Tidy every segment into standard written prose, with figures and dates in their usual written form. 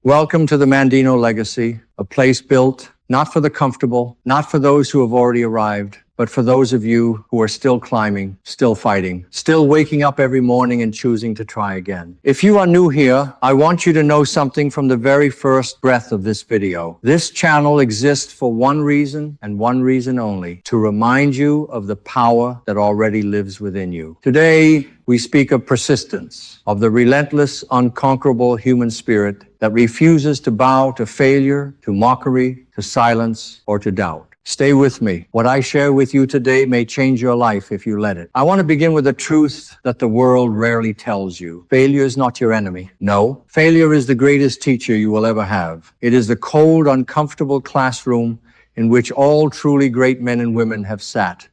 Welcome to the Mandino Legacy, a place built not for the comfortable, not for those who have already arrived, but for those of you who are still climbing, still fighting, still waking up every morning and choosing to try again. If you are new here, I want you to know something from the very first breath of this video. This channel exists for one reason and one reason only, to remind you of the power that already lives within you. Today, we speak of persistence, of the relentless, unconquerable human spirit that refuses to bow to failure, to mockery, to silence, or to doubt. Stay with me. What I share with you today may change your life if you let it. I want to begin with a truth that the world rarely tells you. Failure is not your enemy. No, failure is the greatest teacher you will ever have. It is the cold, uncomfortable classroom in which all truly great men and women have sat.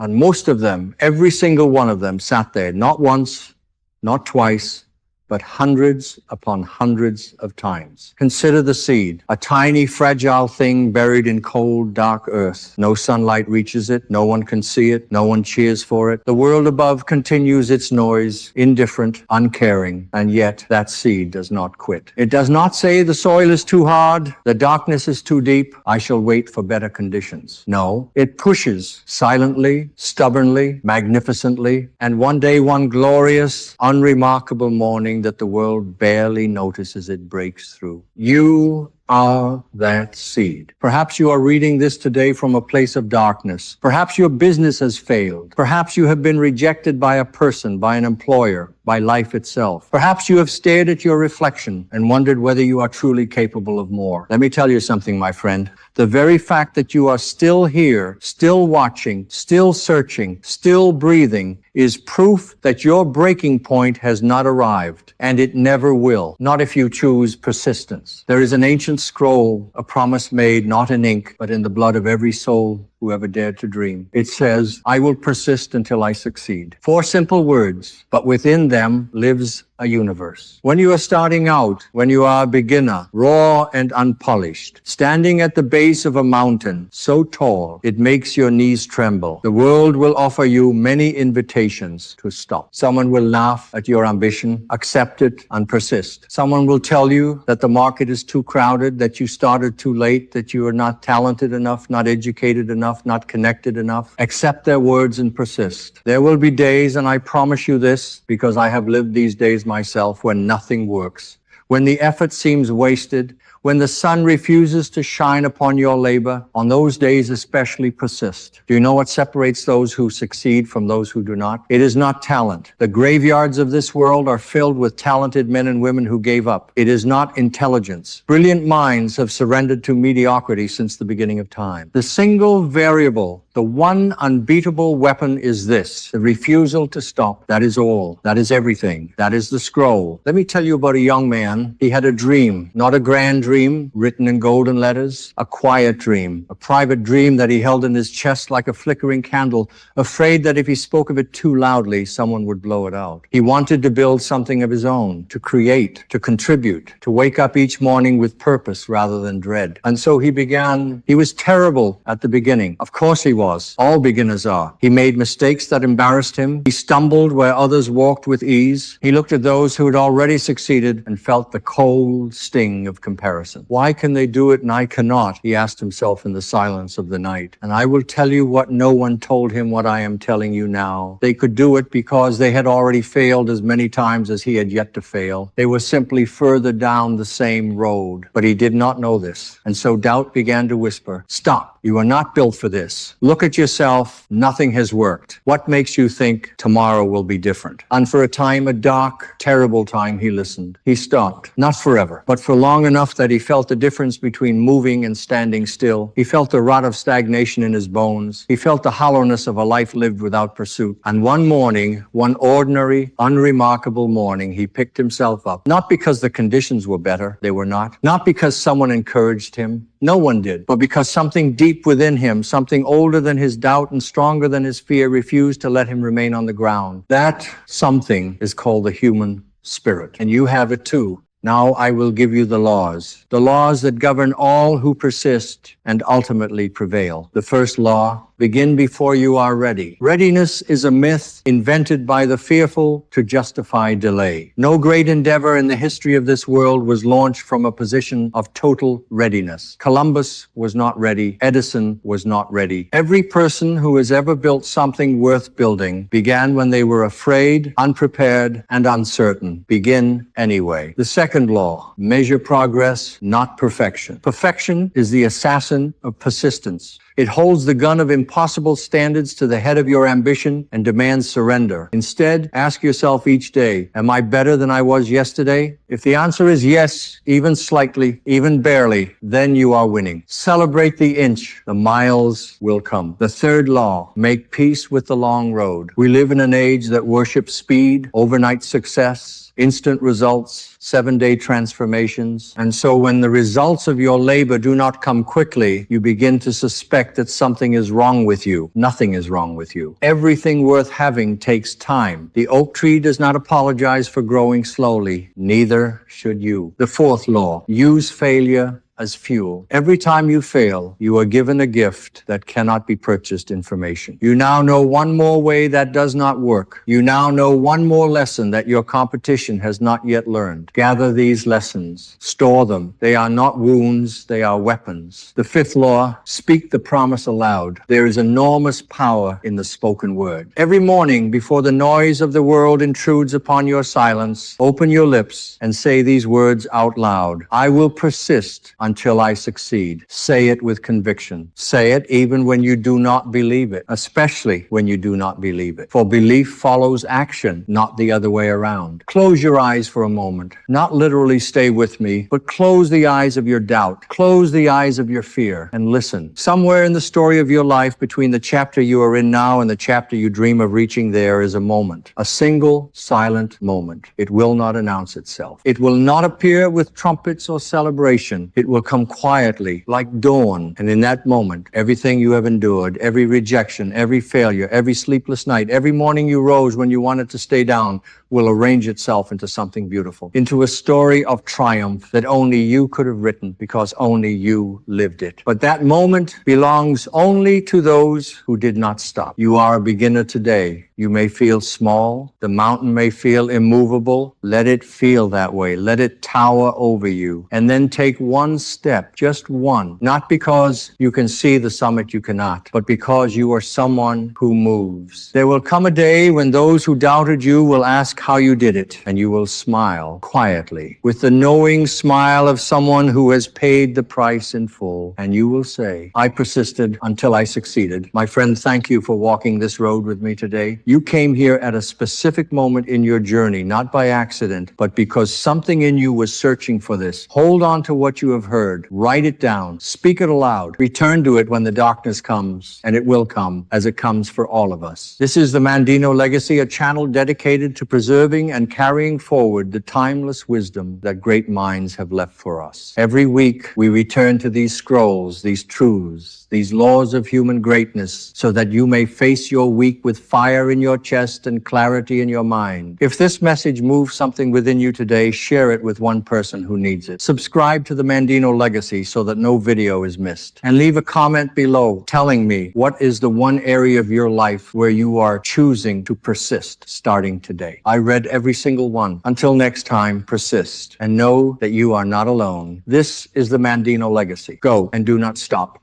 And most of them, every single one of them, sat there, not once, not twice, but hundreds upon hundreds of times. Consider the seed, a tiny, fragile thing buried in cold, dark earth. No sunlight reaches it. No one can see it. No one cheers for it. The world above continues its noise, indifferent, uncaring, and yet that seed does not quit. It does not say the soil is too hard, the darkness is too deep, I shall wait for better conditions. No, it pushes silently, stubbornly, magnificently, and one day, one glorious, unremarkable morning, that the world barely notices it breaks through. You are that seed. Perhaps you are reading this today from a place of darkness. Perhaps your business has failed. Perhaps you have been rejected by a person, by an employer, by life itself. Perhaps you have stared at your reflection and wondered whether you are truly capable of more. Let me tell you something, my friend. The very fact that you are still here, still watching, still searching, still breathing is proof that your breaking point has not arrived, and it never will, not if you choose persistence. There is an ancient scroll, a promise made not in ink, but in the blood of every soul who ever dared to dream. It says, I will persist until I succeed. 4 simple words, but within them lives a universe. When you are starting out, when you are a beginner, raw and unpolished, standing at the base of a mountain so tall it makes your knees tremble, the world will offer you many invitations to stop. Someone will laugh at your ambition, accept it, and persist. Someone will tell you that the market is too crowded, that you started too late, that you are not talented enough, not educated enough, not connected enough. Accept their words and persist. There will be days, and I promise you this because I have lived these days myself, when nothing works, when the effort seems wasted, when the sun refuses to shine upon your labor. On those days especially, persist. Do you know what separates those who succeed from those who do not? It is not talent. The graveyards of this world are filled with talented men and women who gave up. It is not intelligence. Brilliant minds have surrendered to mediocrity since the beginning of time. The single variable, the one unbeatable weapon is this: the refusal to stop. That is all. That is everything. That is the scroll. Let me tell you about a young man. He had a dream, not a grand dream written in golden letters, a quiet dream, a private dream that he held in his chest like a flickering candle, afraid that if he spoke of it too loudly, someone would blow it out. He wanted to build something of his own, to create, to contribute, to wake up each morning with purpose rather than dread. And so he began. He was terrible at the beginning. Of course he was. All beginners are. He made mistakes that embarrassed him. He stumbled where others walked with ease. He looked at those who had already succeeded and felt the cold sting of comparison. Why can they do it and I cannot? He asked himself in the silence of the night. And I will tell you what no one told him, what I am telling you now. They could do it because they had already failed as many times as he had yet to fail. They were simply further down the same road. But he did not know this. And so doubt began to whisper, stop. You are not built for this. Look at yourself. Nothing has worked. What makes you think tomorrow will be different? And for a time, a dark, terrible time, he listened. He stopped. Not forever, but for long enough that he felt the difference between moving and standing still. He felt the rot of stagnation in his bones. He felt the hollowness of a life lived without pursuit. And one morning, one ordinary, unremarkable morning, he picked himself up. Not because the conditions were better. They were not. Not because someone encouraged him. No one did. But because something deep within him, something older than his doubt and stronger than his fear, refused to let him remain on the ground. That something is called the human spirit. And you have it too. Now I will give you the laws that govern all who persist and ultimately prevail. The first law Begin before you are ready. Readiness is a myth invented by the fearful to justify delay. No great endeavor in the history of this world was launched from a position of total readiness. Columbus was not ready. Edison was not ready. Every person who has ever built something worth building began when they were afraid, unprepared, and uncertain. Begin anyway. The second law, measure progress, not perfection. Perfection is the assassin of persistence. It holds the gun of impossible standards to the head of your ambition and demands surrender. Instead, ask yourself each day, am I better than I was yesterday? If the answer is yes, even slightly, even barely, then you are winning. Celebrate the inch. The miles will come. The third law, make peace with the long road. We live in an age that worships speed, overnight success, instant results, 7-day transformations. And so when the results of your labor do not come quickly, you begin to suspect that something is wrong with you. Nothing is wrong with you. Everything worth having takes time. The oak tree does not apologize for growing slowly. Neither should you. The fourth law, use failure as fuel. Every time you fail, you are given a gift that cannot be purchased information. You now know one more way that does not work. You now know one more lesson that your competition has not yet learned. Gather these lessons. Store them. They are not wounds, they are weapons. The fifth law, speak the promise aloud. There is enormous power in the spoken word. Every morning, before the noise of the world intrudes upon your silence, open your lips and say these words out loud. I will persist until I succeed. Say it with conviction. Say it even when you do not believe it, especially when you do not believe it. For belief follows action, not the other way around. Close your eyes for a moment. Not literally stay with me, but close the eyes of your doubt. Close the eyes of your fear and listen. Somewhere in the story of your life, between the chapter you are in now and the chapter you dream of reaching, there is a moment. A single, silent moment. It will not announce itself. It will not appear with trumpets or celebration. It will come quietly, like dawn. And in that moment, everything you have endured, every rejection, every failure, every sleepless night, every morning you rose when you wanted to stay down, will arrange itself into something beautiful, into a story of triumph that only you could have written because only you lived it. But that moment belongs only to those who did not stop. You are a beginner today. You may feel small. The mountain may feel immovable. Let it feel that way. Let it tower over you. And then take one step, just one, not because you can see the summit you cannot, but because you are someone who moves. There will come a day when those who doubted you will ask how you did it, and you will smile quietly with the knowing smile of someone who has paid the price in full. And you will say, I persisted until I succeeded. My friend, thank you for walking this road with me today. You came here at a specific moment in your journey, not by accident, but because something in you was searching for this. Hold on to what you have heard. Write it down. Speak it aloud. Return to it when the darkness comes, and it will come as it comes for all of us. This is the Mandino Legacy, a channel dedicated to preserving and carrying forward the timeless wisdom that great minds have left for us. Every week, we return to these scrolls, these truths, these laws of human greatness, so that you may face your week with fire in your chest and clarity in your mind. If this message moves something within you today, share it with one person who needs it. Subscribe to the Mandino Legacy so that no video is missed. And leave a comment below telling me what is the one area of your life where you are choosing to persist starting today. I read every single one. Until next time, persist and know that you are not alone. This is the Mandino Legacy. Go and do not stop.